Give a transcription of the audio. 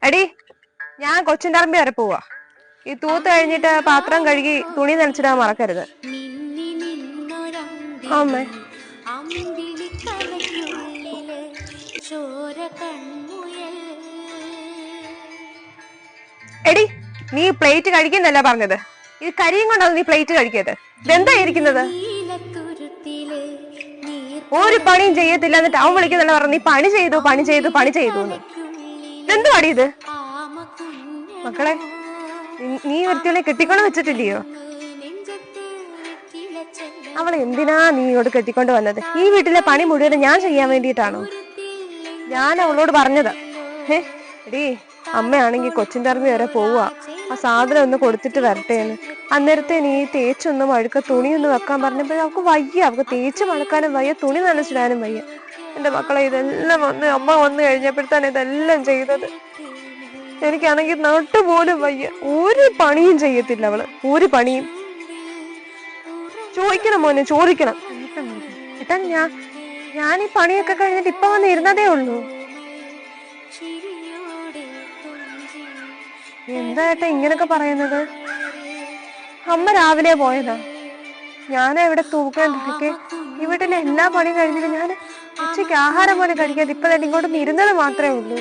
എടി, ഞാൻ കൊച്ചിൻ്റെ വരെ പോവാ. ഈ തൂത്ത് കഴിഞ്ഞിട്ട് പാത്രം കഴുകി തുണി നനച്ചിടാൻ മറക്കരുത്. അമ്മേ, എടി, നീ പ്ലേറ്റ് കഴിക്കുന്നല്ല പറഞ്ഞത്. ഇത് കരിയും കൊണ്ടാണ് നീ പ്ലേറ്റ് കഴിക്കരുത്. ഇതെന്താ ഇരിക്കുന്നത്? ഒരു പണിയും ചെയ്യത്തില്ല, എന്നിട്ട് അവൻ വിളിക്കുന്നല്ല പറഞ്ഞു നീ പണി ചെയ്തു പണി ചെയ്തു പണി ചെയ്തു എന്ന്. ഇതെന്തു പണി ഇത്? മക്കളെ, നീ ഒരുത്തികളെ കെട്ടിക്കൊണ്ട് വെച്ചിട്ടില്ലയോ? അവളെ എന്തിനാ നീ ഇങ്ങോട്ട് കെട്ടിക്കൊണ്ട് വന്നത്? ഈ വീട്ടിലെ പണി മുഴുവൻ ഞാൻ ചെയ്യാൻ വേണ്ടിയിട്ടാണോ? ഞാൻ അവളോട് പറഞ്ഞതാ. എടീ, അമ്മയാണെങ്കിൽ കൊച്ചിൻ്റെ വരെ പോവുക, ആ സാധനം ഒന്ന് കൊടുത്തിട്ട് വരട്ടെ എന്ന്. അന്നേരത്തെ നീ തേച്ചൊന്നും അഴുക്ക തുണിയൊന്നും വെക്കാൻ പറഞ്ഞപ്പോൾ അവൾക്ക് വയ്യ. അവൾക്ക് തേച്ച് മണക്കാനും വയ്യ, തുണി നനച്ചിടാനും വയ്യ. എന്റെ മക്കളെ, ഇതെല്ലാം അമ്മ വന്നു കഴിഞ്ഞപ്പോഴത്താണ് ഇതെല്ലാം ചെയ്തത്. എനിക്കാണെങ്കിൽ നട്ടുപോലും വയ്യ. ഒരു പണിയും ചെയ്യത്തില്ല അവള്, ഒരു പണിയും. ചോദിക്കണം മോനെ, ചോദിക്കണം. ഏട്ടാ, ഞാൻ ഈ പണിയൊക്കെ കഴിഞ്ഞിട്ട് ഇപ്പൊ വന്ന് ഇരുന്നതേ ഉള്ളൂ. എന്താ ഏട്ടാ ഇങ്ങനൊക്കെ പറയുന്നത്? അമ്മ രാവിലെ പോയതാ. ഞാനെവിടെ തൂക്കാണ്ടിരിക്കെ ഈ വീട്ടിലെ എല്ലാ പണിയും കഴിഞ്ഞിട്ട് ഞാൻ ഉച്ചയ്ക്ക് ആഹാരം പോലെ കഴിക്കാതെ ഇപ്പൊ തന്നെ ഇങ്ങോട്ടൊന്ന് ഇരുന്നത് മാത്രമേ ഉള്ളൂ.